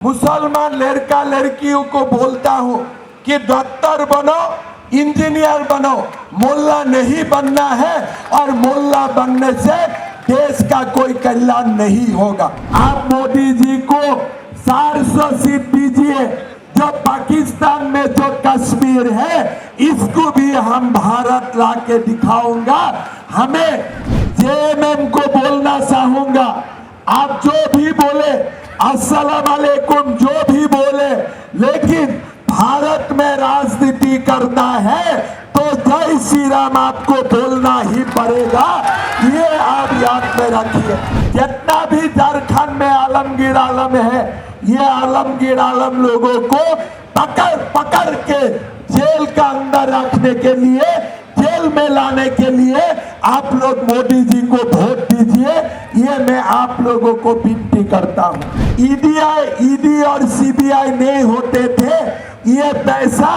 मुसलमान लड़का लड़कियों को बोलता हूँ कि डॉक्टर बनो, इंजीनियर बनो, मोल्ला नहीं बनना है। और मोल्ला बनने से देश का कोई कल्याण नहीं होगा। आप मोदी जी को 400 सीट दीजिए। जो पाकिस्तान में जो कश्मीर है इसको भी हम भारत ला के दिखाऊंगा। हमें जेएमएम को बोलना चाहूंगा, आप जो भी बोले, अस्सलाम वालेकुम जो भी बोले, लेकिन भारत में राजनीति करना है तो जय श्री राम आपको बोलना ही पड़ेगा। ये आप याद में रखिए। जितना भी झारखंड में आलमगीर आलम है, ये आलमगीर आलम लोगों को पकड़ पकड़ के जेल का अंदर रखने के लिए, जेल में लाने के लिए आप लोग मोदी जी को वोट दीजिए। ये मैं आप लोगों को विनती करता हूँ। ईडी और सीबीआई नहीं होते थे, ये पैसा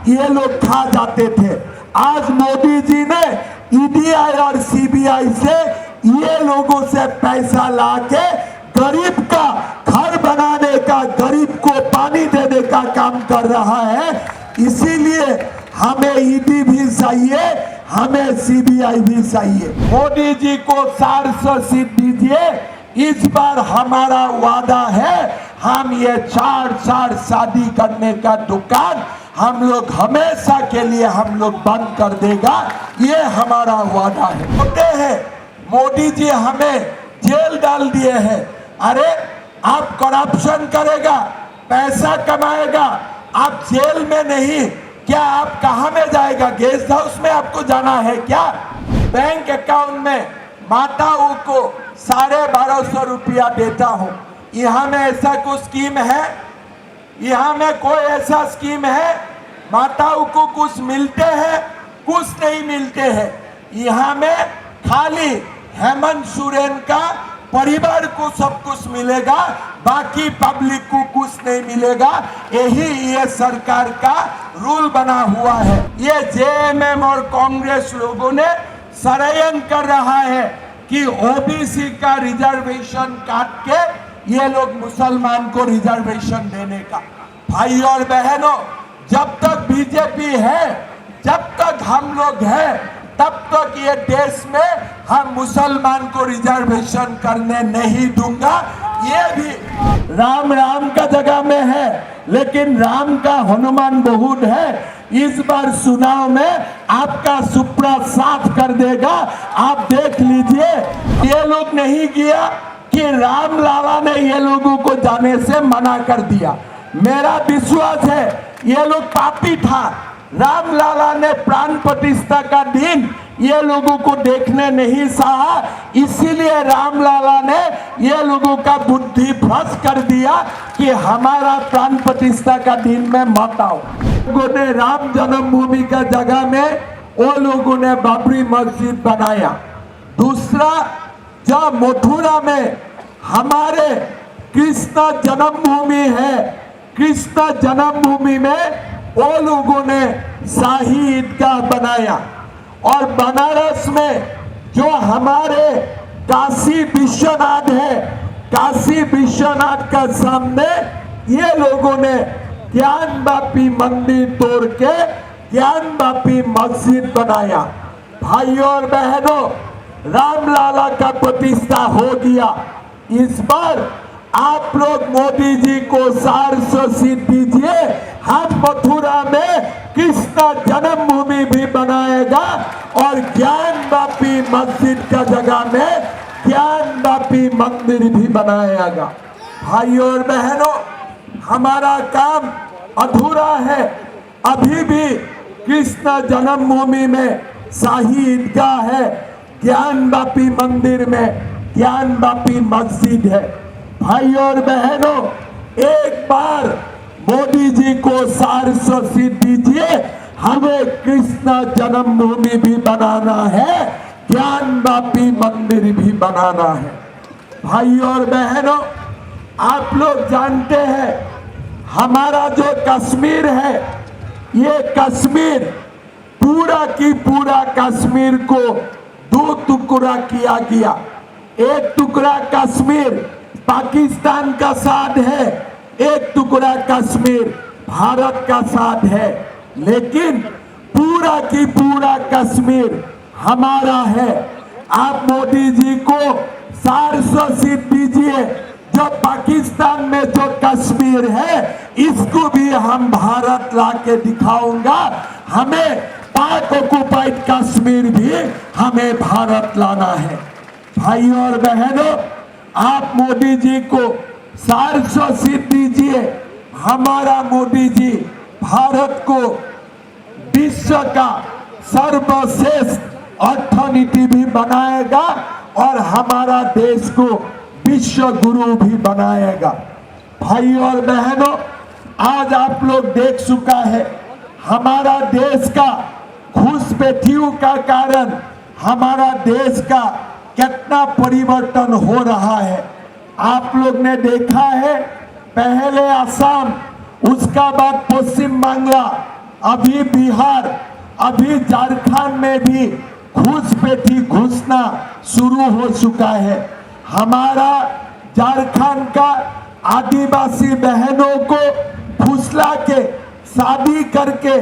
ये लोग खा जाते थे। आज मोदी जी ने ईडीआई और सीबीआई से ये लोगों से पैसा लाके गरीब का घर बनाने का, गरीब को पानी देने का काम कर रहा है। इसीलिए हमें ईडी भी चाहिए, हमें सीबीआई भी चाहिए। मोदी जी को 400 सीट दीजिए। इस बार हमारा वादा है, हम ये 4 शादी करने का दुकान हम लोग हमेशा के लिए हम लोग बंद कर देगा। ये हमारा वादा है। होते हैं मोदी जी हमें जेल डाल दिए हैं। अरे आप करप्शन करेगा, पैसा कमाएगा, आप जेल में नहीं, क्या आप कहां में जाएगा? गेस्ट हाउस में आपको जाना है क्या? बैंक अकाउंट में माताओं को 1250 रुपया देता हूं। यहाँ में ऐसा कुछ स्कीम है? यहाँ में कोई ऐसा स्कीम है? माताओं को कुछ मिलते हैं? कुछ नहीं मिलते हैं। यहाँ में खाली हेमंत सोरेन का परिवार को सब कुछ मिलेगा, बाकी पब्लिक को कुछ नहीं मिलेगा। यही ये सरकार का रूल बना हुआ है। ये जेएमएम और कांग्रेस लोगों ने षड्यंत्र कर रहा है कि ओबीसी का रिजर्वेशन काट के ये लोग मुसलमान को रिजर्वेशन देने का। भाई और बहनों, जब तक बीजेपी है, जब तक हम लोग हैं, तब तक ये देश में हम मुसलमान को रिजर्वेशन करने नहीं दूंगा। ये भी राम राम का जगह में है, लेकिन राम का हनुमान बहुत है। इस बार चुनाव में आपका सुपड़ा साफ कर देगा। आप देख लीजिए, ये लोग नहीं किया कि राम लाला ने ये लोगों को जाने से मना कर दिया। मेरा विश्वास है ये लोग पापी था। राम लाला ने प्राण प्रतिष्ठा का दिन ये लोगों को देखने नहीं चाहा, इसीलिए राम लाला ने ये लोगों का बुद्धि भ्रष्ट कर दिया कि हमारा प्राण प्रतिष्ठा का दिन में मत आओ। लोगों ने राम जन्मभूमि का जगह में वो लोगों ने बाबरी मस्जिद बनाया। दूसरा, जब मथुरा में हमारे कृष्ण जन्मभूमि है, कृष्ण जन्मभूमि में वो लोगों ने शाही ईदगाह बनाया। और बनारस में जो हमारे काशी विश्वनाथ है, काशी विश्वनाथ का सामने ये लोगों ने ज्ञानवापी मंदिर तोड़ के ज्ञानवापी मस्जिद बनाया। भाइयों और बहनों, रामलाला का प्रतिष्ठा हो गया। इस बार आप लोग मोदी जी को 400 सीट दीजिए। हम मथुरा में कृष्ण जन्मभूमि भी बनाएगा और ज्ञानवापी मस्जिद का जगह में ज्ञानवापी मंदिर भी बनाएगा। भाइयों और बहनों, हमारा काम अधूरा है। अभी भी कृष्ण जन्मभूमि में शाही ईदगाह है, ज्ञानवापी मंदिर में ज्ञानवापी मस्जिद है। भाइयों और बहनों, एक बार मोदी जी को 400 सीट दीजिए। हमें कृष्ण जन्मभूमि भी बनाना है, ज्ञानवापी मंदिर भी बनाना है। भाइयों और बहनों, आप लोग जानते हैं हमारा जो कश्मीर है, ये कश्मीर पूरा की पूरा कश्मीर को 2 टुकड़ा किया गया। एक टुकड़ा कश्मीर पाकिस्तान का साथ है, एक टुकड़ा कश्मीर भारत का साथ है, लेकिन पूरा की पूरा कश्मीर हमारा है। आप मोदी जी को 400 सीट दीजिए, जो पाकिस्तान में जो कश्मीर है इसको भी हम भारत लाके दिखाऊंगा। हमें पाक ऑक्युपाइड कश्मीर भी हमें भारत लाना है। भाइयों और बहनों, आप मोदी जी को 400 सीट दीजिए, हमारा मोदी जी भारत को विश्व का सर्वश्रेष्ठ अर्थनीति भी बनाएगा और हमारा देश को विश्व गुरु भी बनाएगा। भाइयों और बहनों, आज आप लोग देख चुका है हमारा देश का घुसपैठियों का कारण हमारा देश का कितना परिवर्तन हो रहा है। आप लोग ने देखा है, पहले असम, उसका बाद पश्चिम बांग्ला, अभी बिहार, अभी झारखंड में भी घुसपैठी घुसना शुरू हो चुका है। हमारा झारखंड का आदिवासी बहनों को फुसला के शादी करके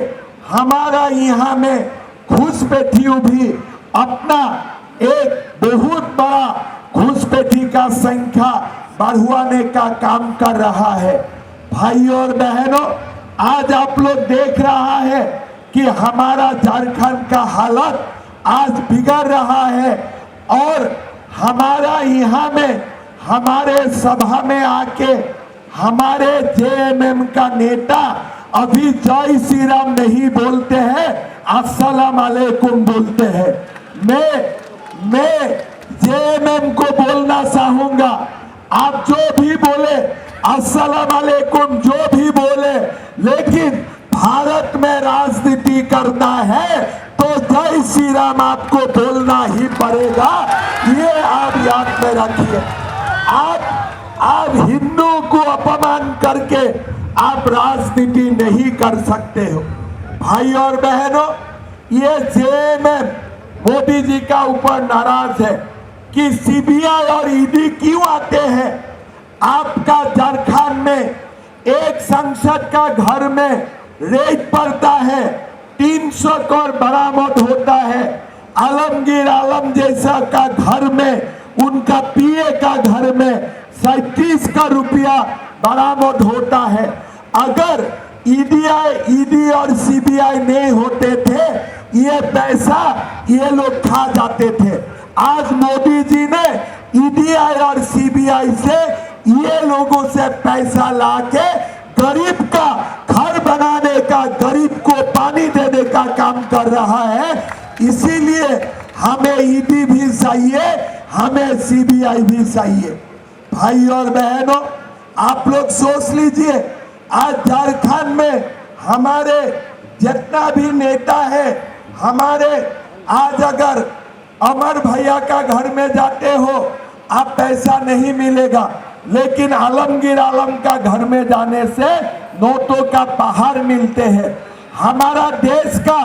हमारा यहाँ में घुसपैठियों भी अपना एक बहुत बड़ा घुसपैठी का संख्या बढ़ाने का काम कर रहा है। भाइयों और बहनों, आज आप लोग देख रहा है कि हमारा झारखंड का हालत आज बिगड़ रहा है और हमारा यहाँ में हमारे सभा में आके हमारे जेएमएम का नेता अभी जय श्री राम नहीं बोलते हैं, अस्सलाम वालेकुम बोलते हैं। मैं जेएमएम को बोलना चाहूंगा, आप जो भी बोले अस्सलाम वालेकुम, जो भी बोले, लेकिन भारत में राजनीति करना है तो जय श्री राम आपको बोलना ही पड़ेगा। ये आप याद में रखिए। आप हिंदू को अपमान करके आप राजनीति नहीं कर सकते हो। भाई और बहनों, ये जेएमएम मोदी जी का ऊपर नाराज है कि सीबीआई और ईडी क्यों आते हैं। आपका झारखंड में एक सांसद का घर में रेड पड़ता है, 300 करोड़ बरामद होता है। आलमगीर आलम जैसा का घर में, उनका पीए का घर में 37 का रुपया बरामद होता है। अगर ईडी और सीबीआई नहीं होते थे, ये पैसा ये लोग खा जाते थे। आज मोदी जी ने ईडीआई और सीबीआई से ये लोगों से पैसा लाके गरीब का घर बनाने का, गरीब को पानी देने का काम कर रहा है। इसीलिए हमें ईडी भी चाहिए, हमें सीबीआई भी चाहिए। भाई और बहनों, आप लोग सोच लीजिए, आज झारखंड में हमारे जितना भी नेता है, हमारे आज अगर अमर भैया का घर में जाते हो आप पैसा नहीं मिलेगा, लेकिन आलमगीर आलम का घर में जाने से नोटों का पहाड़ मिलते हैं। हमारा देश का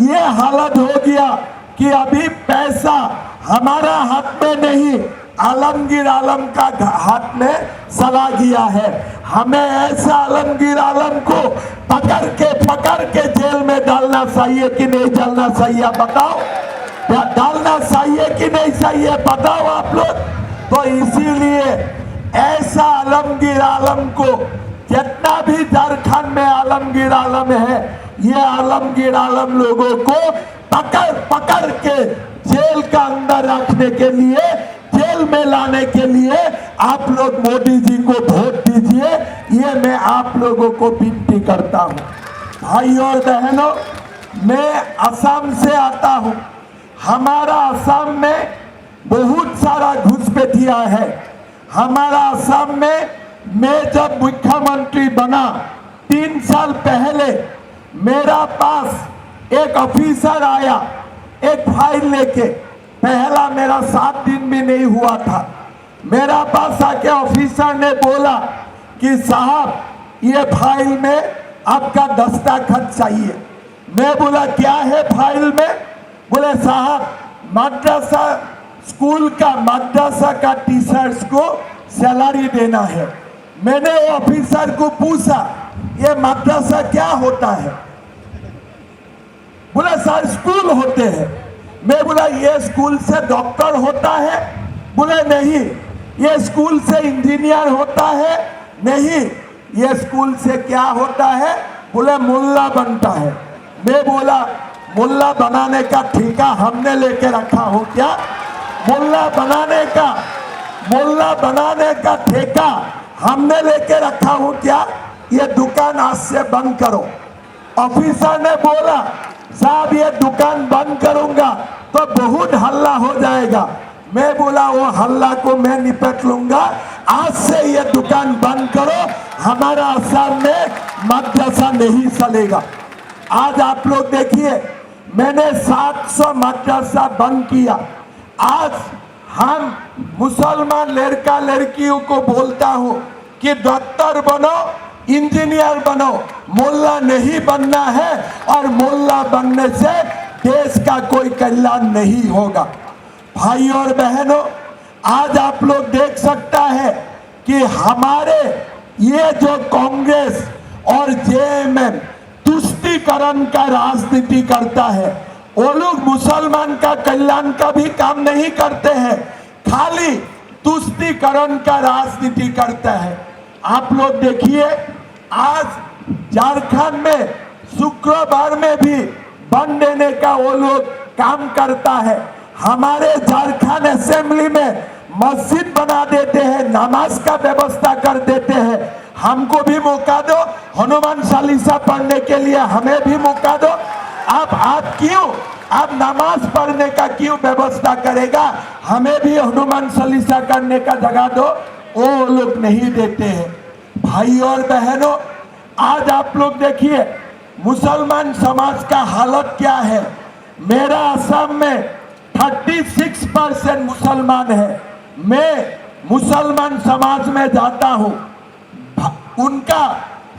ये हालत हो गया कि अभी पैसा हमारा हाथ में नहीं, आलमगीर आलम का हाथ में चला गया है। हमें ऐसा आलमगीर आलम को पकड़ के जेल में डालना चाहिए कि नहीं डालना चाहिए, बताओ। क्या डालना चाहिए कि नहीं चाहिए, बताओ आप लोग। तो इसीलिए ऐसा आलमगीर आलम को, जितना भी झारखंड में आलमगीर आलम है, ये आलमगीर आलम लोगों को पकड़ के जेल का अंदर रखने के लिए, जेल में लाने के लिए आप लोग मोदी जी को वोट दीजिए, ये मैं आप लोगों को विनती करता हूं। भाई और बहनों, मैं असम से आता हूं। हमारा असम में बहुत सारा घुसपैठिया है। हमारा असम में मैं जब मुख्यमंत्री बना 3 साल पहले, मेरा पास एक ऑफिसर आया एक फाइल लेके। पहला मेरा 7 दिन भी नहीं हुआ था। मेरा पास आके ऑफिसर ने बोला कि साहब, ये फाइल में आपका दस्तखत चाहिए। मैं बोला क्या है फाइल में? बोले साहब, मद्रासा स्कूल का, मद्रासा का टीचर्स को सैलरी देना है। मैंने वो ऑफिसर को पूछा ये मदरसा क्या होता है? बोला सर स्कूल होते हैं। मैं बोला ये स्कूल से डॉक्टर होता है? बोले नहीं। ये स्कूल से इंजीनियर होता है? नहीं। ये स्कूल से क्या होता है? बोले मुल्ला बनता है। मैं बोला मुल्ला बनाने का ठेका हमने लेके रखा हो क्या? मुल्ला बनाने का ठेका हमने लेके रखा हो क्या? ये दुकान आज से बंद करो। ऑफिसर ने बोला साहब ये दुकान बंद करूंगा तो बहुत हल्ला हो जाएगा। मैं बोला वो हल्ला को मैं निपट लूंगा, आज से ये दुकान बंद करो, हमारा असम में मदरसा नहीं चलेगा। आज आप लोग देखिए मैंने 700 मदरसा बंद किया। आज हम मुसलमान लड़का लड़कियों को बोलता हूं कि डॉक्टर बनो, इंजीनियर बनो, मोल्ला नहीं बनना है और मोल्ला बनने से देश का कोई कल्याण नहीं होगा। भाई और बहनों, आज आप लोग देख सकता है कि हमारे ये जो कांग्रेस और जेएमएम तुष्टीकरण का राजनीति करता है, वो लोग मुसलमान का कल्याण का भी काम नहीं करते हैं, खाली तुष्टीकरण का राजनीति करता है। आप लोग देखिए आज झारखंड में शुक्रवार में भी बंद देने का वो लोग काम करता है। हमारे झारखंड असेंबली में मस्जिद बना देते हैं, नमाज का व्यवस्था कर देते हैं। हमको भी मौका दो, हनुमान चालीसा पढ़ने के लिए हमें भी मौका दो। आप क्यों आप नमाज पढ़ने का क्यों व्यवस्था करेगा? हमें भी हनुमान चालीसा करने का जगह दो, वो लोग नहीं देते हैं। भाई और बहनों, आज आप लोग देखिए मुसलमान समाज का हालत क्या है। मेरा असम में 36% मुसलमान है। मैं मुसलमान समाज में जाता हूं, उनका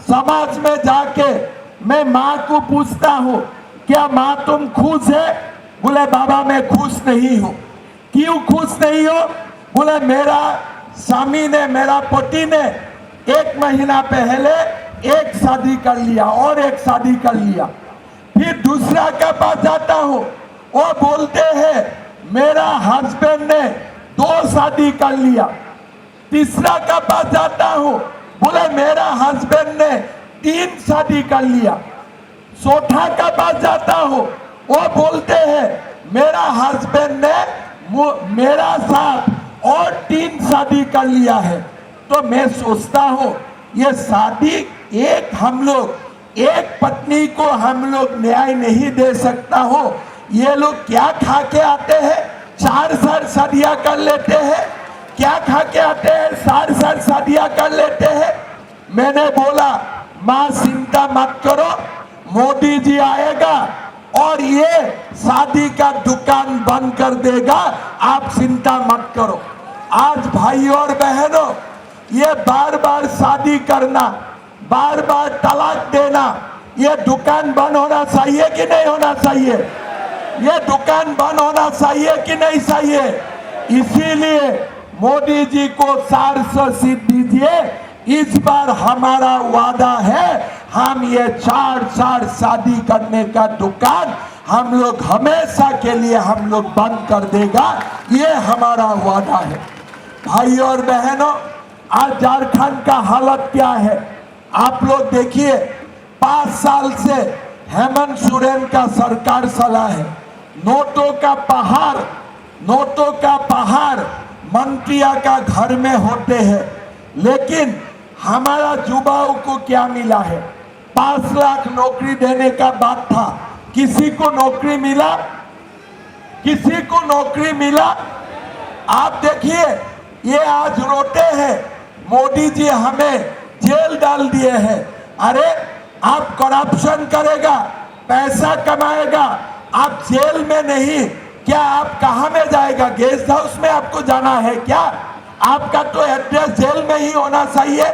समाज में जाके मैं माँ को पूछता हूं क्या माँ तुम खुश है? बोले बाबा मैं खुश नहीं हूं। क्यों खुश नहीं हो? बोले मेरा स्वामी ने, मेरा पति ने 1 महीना पहले एक शादी कर लिया और एक शादी कर लिया। फिर दूसरा के पास जाता हूं, वो बोलते हैं मेरा हस्बैंड ने 2 शादी कर लिया। तीसरा के पास जाता हूं, बोले मेरा हस्बैंड ने 3 शादी कर लिया। चौथा के पास जाता हूं, वो बोलते हैं मेरा हस्बैंड ने मेरा साथ और 3 शादी कर लिया है। तो मैं सोचता हूं ये शादी एक पत्नी को हम लोग न्याय नहीं दे सकता हो। ये लोग क्या खा के आते हैं? 4 शादियां कर लेते हैं। क्या खा के आते हैं? 4 शादियां कर लेते हैं। मैंने बोला माँ चिंता मत करो, मोदी जी आएगा और ये शादी का दुकान बंद कर देगा, आप चिंता मत करो। आज भाई और बहनों, ये बार बार शादी करना, बार बार तलाक देना, ये दुकान बंद होना चाहिए कि नहीं होना चाहिए? ये दुकान बंद होना चाहिए कि नहीं चाहिए? इसीलिए मोदी जी को 400 सीट दीजिए। इस बार हमारा वादा है हम ये 4 शादी करने का दुकान हम लोग हमेशा के लिए हम लोग बंद कर देगा, ये हमारा वादा है। भाई और बहनों, आज झारखंड का हालत क्या है आप लोग देखिए। 5 साल से हेमंत सोरेन का सरकार चला है। नोटों का पहाड़ मंत्रियों का घर में होते हैं, लेकिन हमारा युवाओं को क्या मिला है? 5 लाख नौकरी देने का बात था, किसी को नौकरी मिला? किसी को नौकरी मिला? आप देखिए ये आज रोते हैं मोदी जी हमें जेल डाल दिए हैं। अरे आप करप्शन करेगा, पैसा कमाएगा, आप जेल में नहीं, क्या आप कहां में जाएगा? गेस्ट हाउस में आपको जाना है क्या? आपका तो एड्रेस जेल में ही होना चाहिए।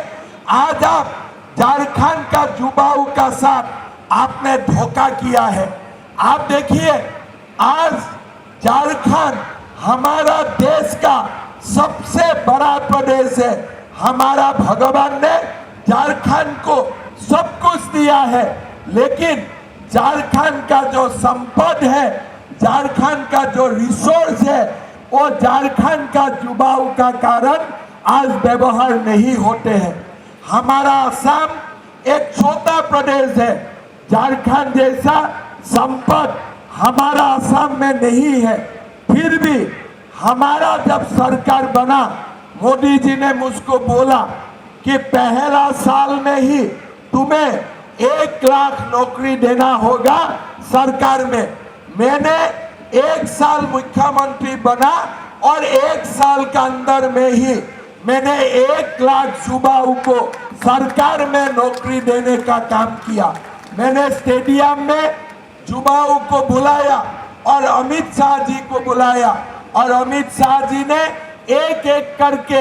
आज आप झारखंड का युवाओं का साथ आपने धोखा किया है। आप देखिए आज झारखंड हमारा देश का सबसे बड़ा प्रदेश है। हमारा भगवान ने झारखंड को सब कुछ दिया है, लेकिन झारखंड का जो संपद है, झारखंड का जो रिसोर्स है, वो झारखंड का युवाओं का कारण आज व्यवहार नहीं होते हैं। हमारा असम एक छोटा प्रदेश है, झारखंड जैसा संपद हमारा असम में नहीं है। फिर भी हमारा जब सरकार बना, मोदी जी ने मुझको बोला कि पहला साल में ही तुम्हें 1 लाख नौकरी देना होगा सरकार में। मैंने 1 साल मुख्यमंत्री बना और 1 साल के अंदर में ही मैंने 1 लाख युवाओं को सरकार में नौकरी देने का काम किया। मैंने स्टेडियम में युवाओं को बुलाया और अमित शाह जी को बुलाया, और अमित शाह जी ने एक एक करके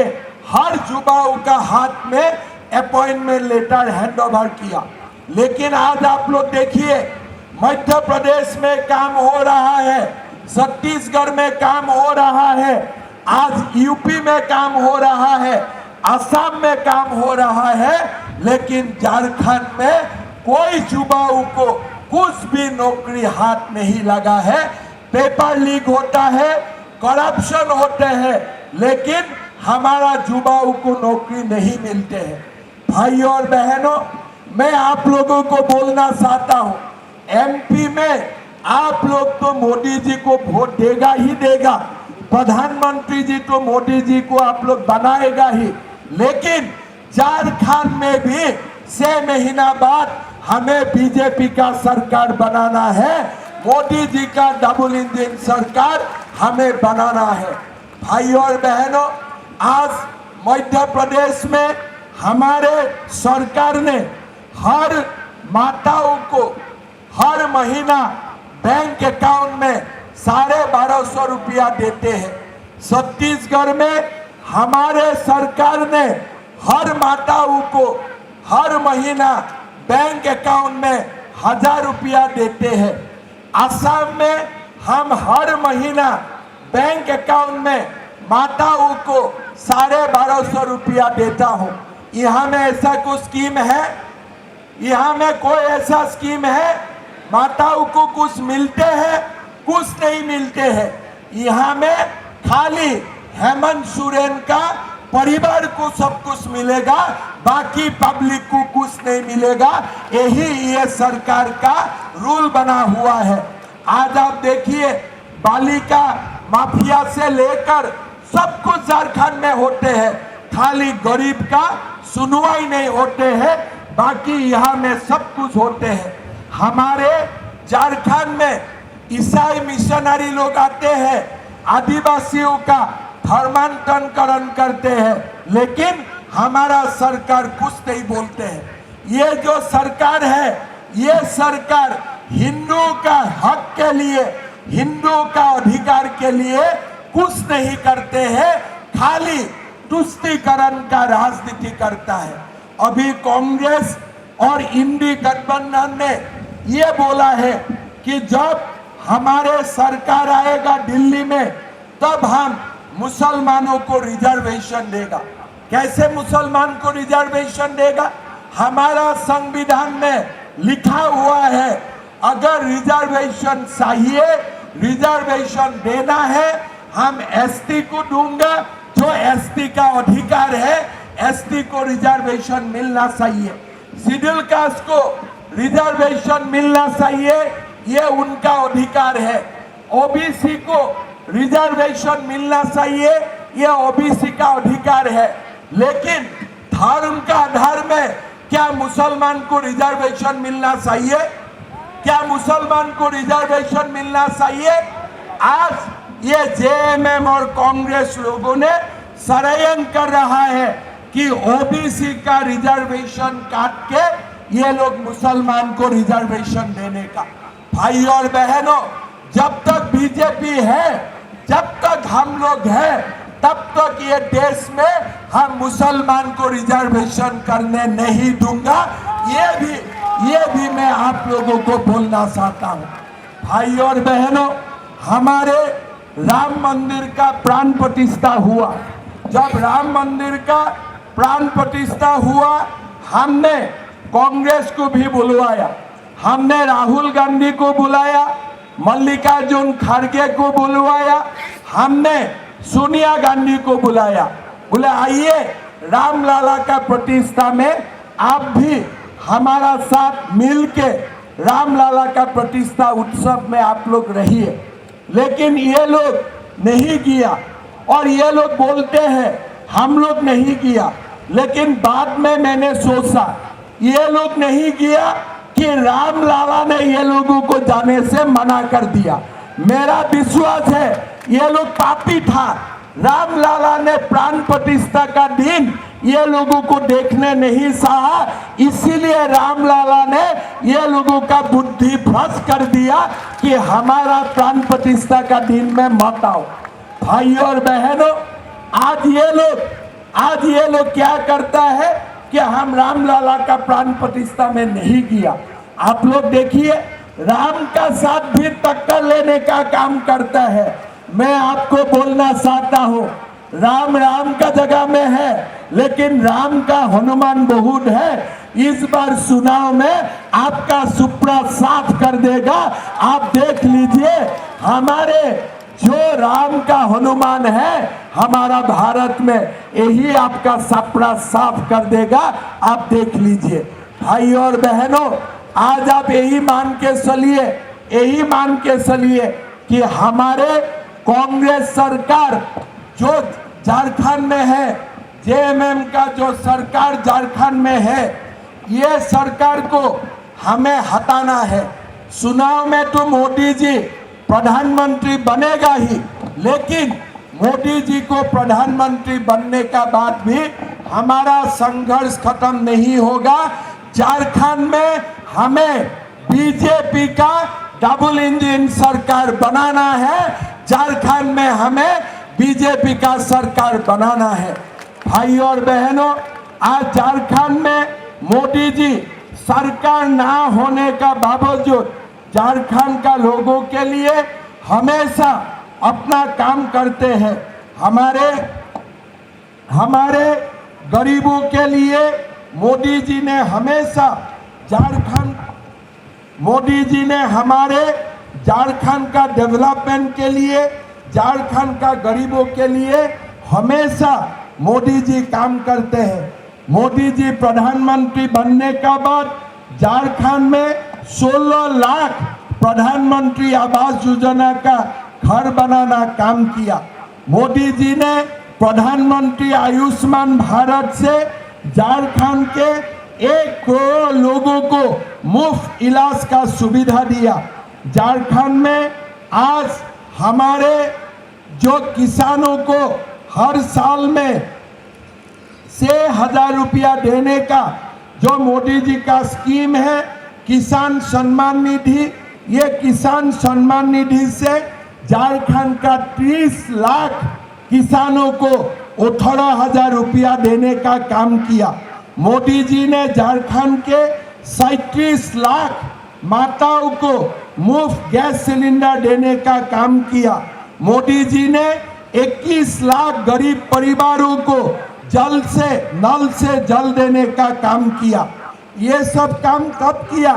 हर युवाओं का हाथ में अपॉइंटमेंट लेटर हैंड ओवर किया। लेकिन आज आप लोग देखिए, मध्य प्रदेश में काम हो रहा है, छत्तीसगढ़ में काम हो रहा है, आज यूपी में काम हो रहा है, असम में काम हो रहा है, लेकिन झारखंड में कोई युवाओं को कुछ भी नौकरी हाथ नहीं लगा है। पेपर लीक होता है, करप्शन होते हैं, लेकिन हमारा युवाओं को नौकरी नहीं मिलते हैं। भाइयों और बहनों, मैं आप लोगों को बोलना चाहता हूं, एमपी में आप लोग तो मोदी जी को वोट देगा ही देगा, प्रधानमंत्री जी तो मोदी जी को आप लोग बनाएगा ही, लेकिन झारखंड में भी 6 महीना बाद हमें बीजेपी का सरकार बनाना है। मोदी जी का डबल इंजन सरकार हमें बनाना है। भाइयों और बहनों, आज मध्य प्रदेश में हमारे सरकार ने हर माताओं को हर महीना बैंक अकाउंट में 1250 रुपया देते हैं। छत्तीसगढ़ में हमारे सरकार ने हर माताओं को हर महीना बैंक अकाउंट में 1000 रुपया देते हैं। असम में हम हर महीना बैंक अकाउंट में माताओं को 1250 रुपया देता हूँ। यहाँ में ऐसा कुछ स्कीम है? यहाँ में कोई ऐसा स्कीम है? माताओं को कुछ मिलते हैं? कुछ नहीं मिलते हैं। यहाँ में खाली हेमंत सोरेन का परिवार को सब कुछ मिलेगा, बाकी पब्लिक को कुछ नहीं मिलेगा। यही ये सरकार का रूल बना हुआ है। आज आप देखिए, बालिका माफिया से लेकर सब कुछ झारखंड में होते हैं, खाली गरीब का सुनवाई नहीं होते हैं, बाकी यहाँ में सब कुछ होते हैं। हमारे झारखंड में ईसाई मिशनरी लोग आते हैं, आदिवासियों का धर्मांतरण करते हैं, लेकिन हमारा सरकार कुछ नहीं बोलते हैं। ये जो सरकार है, ये सरकार हिंदू का हक के लिए, हिंदू का अधिकार के लिए कुछ नहीं करते हैं, खाली तुष्टीकरण का राजनीति करता है। अभी कांग्रेस और इंडी गठबंधन ने ये बोला है कि जब हमारे सरकार आएगा दिल्ली में, तब हम मुसलमानों को रिजर्वेशन देगा। कैसे मुसलमान को रिजर्वेशन देगा? हमारा संविधान में लिखा हुआ है, अगर रिजर्वेशन चाहिए, रिजर्वेशन देना है, हम एसटी को दूंगा, जो एसटी का अधिकार है, एसटी को रिजर्वेशन मिलना चाहिए। शेड्यूल कास्ट को रिजर्वेशन मिलना चाहिए, ये उनका अधिकार है। ओबीसी को रिजर्वेशन मिलना चाहिए, ये ओबीसी का अधिकार है। लेकिन धर्म का आधार में क्या मुसलमान को रिजर्वेशन मिलना चाहिए? क्या मुसलमान को रिजर्वेशन मिलना चाहिए? आज ये जेएमएम और कांग्रेस लोगों ने षड्यंत्र कर रहा है कि ओबीसी का रिजर्वेशन काट के ये लोग मुसलमान को रिजर्वेशन देने का। भाई और बहनों, जब तक बीजेपी है, जब तक हम लोग हैं, तब तक ये देश में हम मुसलमान को रिजर्वेशन करने नहीं दूंगा। ये भी मैं आप लोगों को बोलना चाहता हूं। भाई और बहनों, हमारे राम मंदिर का प्राण प्रतिष्ठा हुआ। जब राम मंदिर का प्राण प्रतिष्ठा हुआ, हमने कांग्रेस को भी बुलवाया, हमने राहुल गांधी को बुलाया, मल्लिकार्जुन खड़गे को बुलवाया, हमने सोनिया गांधी को बुलाया। बोले आइए रामलला का प्रतिष्ठा में आप भी हमारा साथ मिलके रामलला का प्रतिष्ठा उत्सव में आप लोग रहिए। लेकिन ये लोग नहीं किया और ये लोग बोलते हैं हम लोग नहीं किया। लेकिन बाद में मैंने सोचा ये लोग नहीं किया कि रामलला ने ये लोगों को जाने से मना कर दिया। मेरा विश्वास है ये लोग पापी था। रामलला ने प्राण प्रतिष्ठा का दिन ये लोगों को देखने नहीं चाहा, इसीलिए रामलला ने ये लोगों का बुद्धि भ्रष्ट कर दिया कि हमारा प्राण प्रतिष्ठा का दिन में मत आओ। भाइयों और बहनों, आज ये लोग क्या करता है कि हम रामलला का प्राण प्रतिष्ठा में नहीं किया। आप लोग देखिए राम का साथ भी टक्कर लेने का काम करता है। मैं आपको बोलना चाहता हूँ राम राम का जगह में है, लेकिन राम का हनुमान बहुत है। इस बार चुनाव में आपका सुपड़ा साफ कर देगा। आप देख लीजिए हमारे जो राम का हनुमान है हमारा भारत में, यही आपका सपड़ा साफ कर देगा। आप देख लीजिए भाइयों और बहनों, आज आप यही मान के चलिए कि हमारे कांग्रेस सरकार जो झारखंड में है, जेएमएम का जो सरकार झारखंड में है, ये सरकार को हमें हटाना है। चुनाव में तो मोदी जी प्रधानमंत्री बनेगा ही, लेकिन मोदी जी को प्रधानमंत्री बनने का बाद भी हमारा संघर्ष खत्म नहीं होगा। झारखंड में हमें बीजेपी का डबल इंजन सरकार बनाना है। झारखंड में हमें बीजेपी का सरकार बनाना है। भाइयों और बहनों, आज झारखंड में मोदी जी सरकार ना होने का बावजूद झारखंड का लोगों के लिए हमेशा अपना काम करते हैं। हमारे गरीबों के लिए मोदी जी ने हमारे झारखंड का डेवलपमेंट के लिए, झारखंड का गरीबों के लिए हमेशा मोदी जी काम करते हैं। मोदी जी प्रधानमंत्री बनने का बाद झारखंड में 16 लाख प्रधानमंत्री आवास योजना का घर बनाना काम किया। मोदी जी ने प्रधानमंत्री आयुष्मान भारत से झारखंड के 1 करोड़ लोगों को मुफ्त इलाज का सुविधा दिया। झारखंड में आज हमारे जो किसानों को हर साल में 6,000 रुपया देने का जो मोदी जी का स्कीम है, किसान सम्मान निधि, ये किसान सम्मान निधि से झारखंड का 30 लाख किसानों को 18,000 रुपया देने का काम किया। मोदी जी ने झारखंड के 37 लाख माताओं को मुफ्त गैस सिलेंडर देने का काम किया। मोदी जी ने 21 लाख गरीब परिवारों को नल से जल देने का काम किया। ये सब काम कब किया?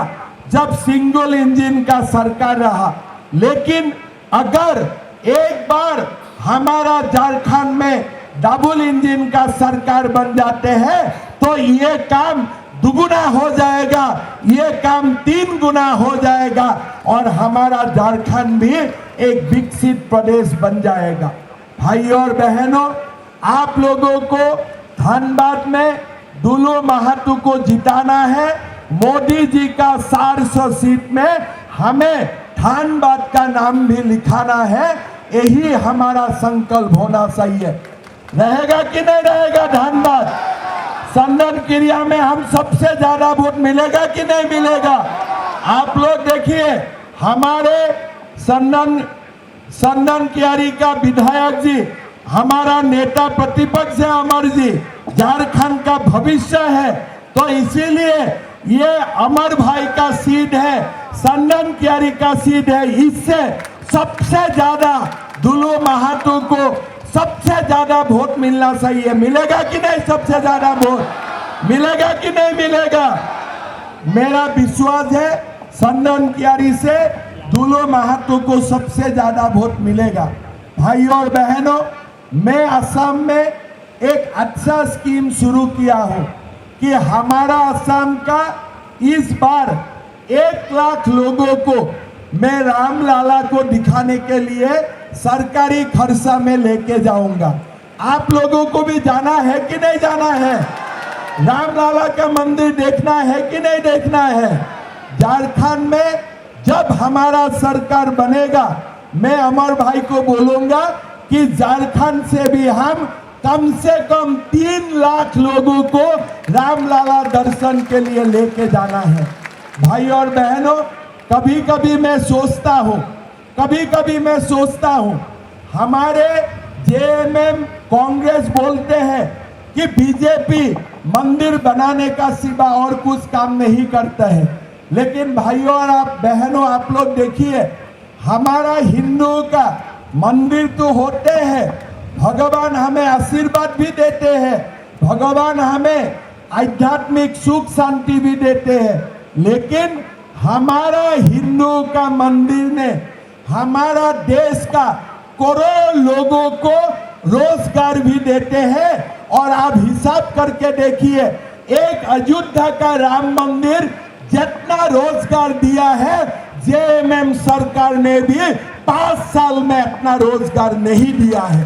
जब सिंगल इंजन का सरकार रहा। लेकिन अगर एक बार हमारा झारखंड में डबल इंजन का सरकार बन जाते हैं तो ये काम दुगुना हो जाएगा, ये काम 3 गुना हो जाएगा और हमारा झारखंड भी एक विकसित प्रदेश बन जाएगा। भाइयों और बहनों, आप लोगों को धनबाद में दुल्लू महतो को जिताना है। मोदी जी का 400 सीट में हमें धनबाद का नाम भी लिखाना है। यही हमारा संकल्प होना चाहिए। रहेगा कि नहीं रहेगा धनबाद? संदन क्रिया में हम सबसे ज्यादा वोट मिलेगा कि नहीं मिलेगा? आप लोग देखिए, हमारे संदन क्यारी का विधायक जी, हमारा नेता प्रतिपक्ष है अमर जी, झारखंड का भविष्य है। तो इसीलिए ये अमर भाई का सीट है, संदन क्यारी का सीट है। इससे सबसे ज्यादा दुल्लू महतो को सबसे ज्यादा वोट मिलना चाहिए। मिलेगा कि नहीं? सबसे ज्यादा वोट मिलेगा कि नहीं मिलेगा? मेरा विश्वास है संदन कियारी से दुलो महतो को सबसे ज्यादा वोट मिलेगा। भाइयों और बहनों, मैं असम में एक अच्छा स्कीम शुरू किया हूं कि हमारा असम का इस बार 1 लाख लोगों को मैं रामलाला को दिखाने के लिए सरकारी खर्चा में लेके जाऊंगा। आप लोगों को भी जाना है कि नहीं जाना है? रामलाला का मंदिर देखना है कि नहीं देखना है? झारखंड में जब हमारा सरकार बनेगा, मैं अमर भाई को बोलूंगा कि झारखंड से भी हम कम से कम 3 लाख लोगों को रामलाला दर्शन के लिए लेके जाना है। भाई और बहनों, कभी कभी मैं सोचता हूं हमारे जेएमएम कांग्रेस बोलते हैं कि बीजेपी मंदिर बनाने का सिवा और कुछ काम नहीं करता है। लेकिन भाइयों और आप बहनों, आप लोग देखिए, हमारा हिंदुओं का मंदिर तो होते हैं, भगवान हमें आशीर्वाद भी देते हैं, भगवान हमें आध्यात्मिक सुख शांति भी देते हैं, लेकिन हमारा हिंदुओं का मंदिर ने हमारा देश का करोड़ों लोगों को रोजगार भी देते हैं। और आप हिसाब करके देखिए, एक अयोध्या का राम मंदिर जितना रोजगार दिया है, जेएमएम सरकार ने भी 5 साल में अपना रोजगार नहीं दिया है।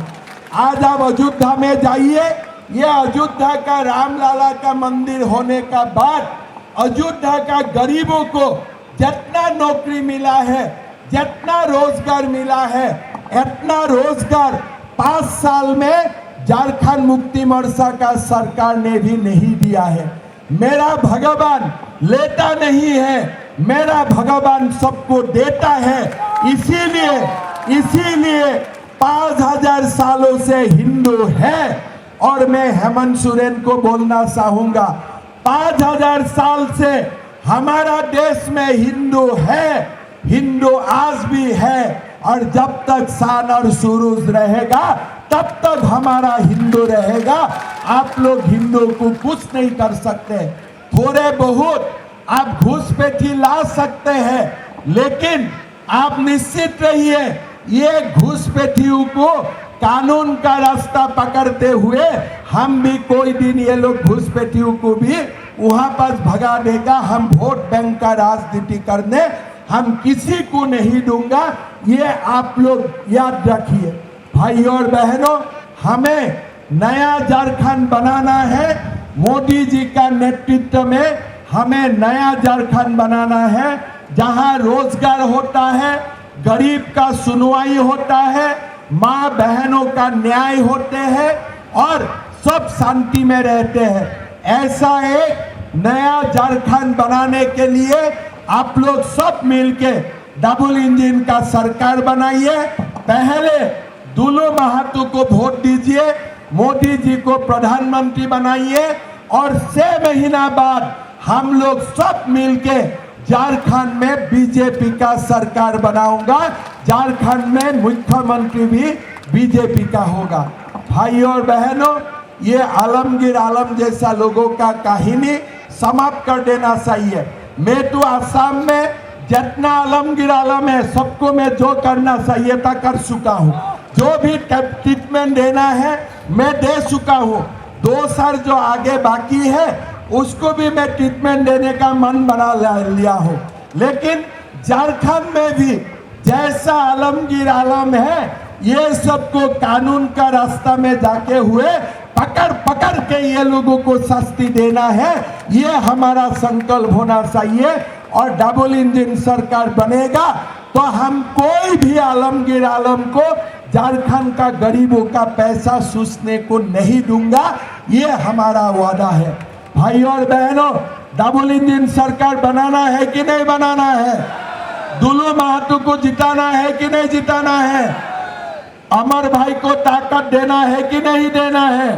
आज आप अयोध्या में जाइए, ये अयोध्या का रामलाला का मंदिर होने का बाद अयोध्या का गरीबों को जितना नौकरी मिला है, जितना रोजगार मिला है, इतना रोजगार 5 साल में झारखंड मुक्ति मोर्चा का सरकार ने भी नहीं दिया है। मेरा भगवान लेता नहीं है, मेरा भगवान सबको देता है। इसीलिए 5000 सालों से हिंदू है। और मैं हेमंत सोरेन को बोलना चाहूंगा, 5000 साल से हमारा देश में हिंदू है, हिंदू आज भी है, और जब तक सान और सूरज रहेगा तब तक हमारा हिंदू रहेगा। आप लोग हिंदू को कुछ नहीं कर सकते। थोड़े बहुत आप घुसपैठी ला सकते हैं, लेकिन आप निश्चित रहिए, ये घुसपैठियों को कानून का रास्ता पकड़ते हुए हम भी कोई दिन ये लोग घुसपैठियों को भी वहां पर भगा देगा। हम वोट बैंक का राजनीति करने हम किसी को नहीं दूंगा, ये आप लोग याद रखिए। भाइयों और बहनों, हमें नया झारखंड बनाना है। मोदी जी का नेतृत्व में हमें नया झारखंड बनाना है, जहां रोजगार होता है, गरीब का सुनवाई होता है, माँ बहनों का न्याय होते हैं और सब शांति में रहते हैं। ऐसा एक नया झारखंड बनाने के लिए आप लोग सब मिलके डबल इंजन का सरकार बनाइए। पहले दुलो महतो को वोट दीजिए, मोदी जी को प्रधानमंत्री बनाइए, और 6 महीना बाद हम लोग सब मिलके झारखंड में बीजेपी का सरकार बनाऊंगा। झारखंड में मुख्यमंत्री भी बीजेपी का होगा। भाइयों और बहनों, ये आलमगीर आलम जैसा लोगों का कहानी समाप्त कर देना चाहिए। मैं तो आसाम में जितना आलमगीर आलम है, सबको मैं जो करना चाहिए था कर चुका हूँ। जो भी ट्रीटमेंट देना है मैं दे चुका हूँ। 2 साल जो आगे बाकी है उसको भी मैं ट्रीटमेंट देने का मन बना लिया हूँ। लेकिन झारखंड में भी जैसा आलमगीर आलम है, ये सबको कानून का रास्ता में जाके हुए पकड़ के ये लोगों को सस्ती देना है। ये हमारा संकल्प होना चाहिए। और डबल इंजन सरकार बनेगा तो हम कोई भी आलमगीर आलम को झारखंड का गरीबों का पैसा सूसने को नहीं दूंगा, ये हमारा वादा है। भाइयों और बहनों, डबल इंजन सरकार बनाना है कि नहीं बनाना है? दुलो महतो को जिताना है कि नहीं जिताना है? अमर भाई को ताकत देना है कि नहीं देना है?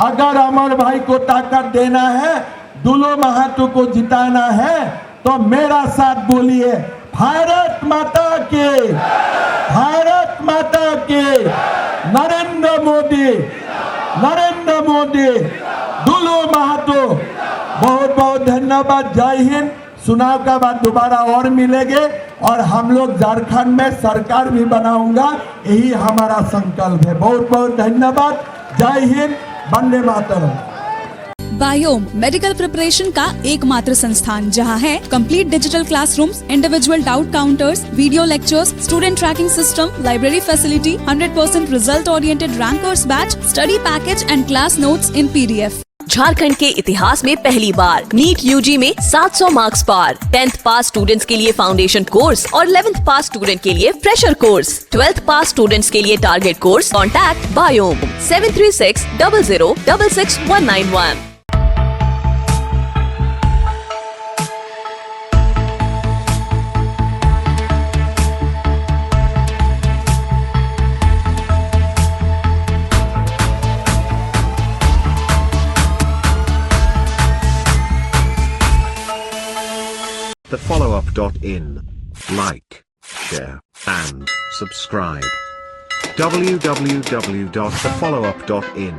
अगर अमर भाई को ताकत देना है, दुलो महतो को जिताना है, तो मेरा साथ बोलिए भारत माता की, भारत माता की। नरेंद्र मोदी, दुलू महतो। बहुत बहुत धन्यवाद। जय हिंद। चुनाव का बाद दोबारा और मिलेंगे और हम लोग झारखंड में सरकार भी बनाऊंगा, यही हमारा संकल्प है। बहुत बहुत धन्यवाद। जय Hind. Vande Mataram. Biome medical preparation का एकमात्र संस्थान जहां है complete digital classrooms, individual doubt counters, video lectures, student tracking system, library facility, 100% result oriented rankers batch, study package and class notes in PDF। Jharkhand के इतिहास में पहली बार नीट UG में 700 मार्क्स पार। 10th पास स्टूडेंट्स के लिए फाउंडेशन कोर्स और 11th पास student के लिए फ्रेशर कोर्स। 12th पास स्टूडेंट्स के लिए target course. Contact biome 7360066191। thefollowup.in. Like, share, and subscribe. www.thefollowup.in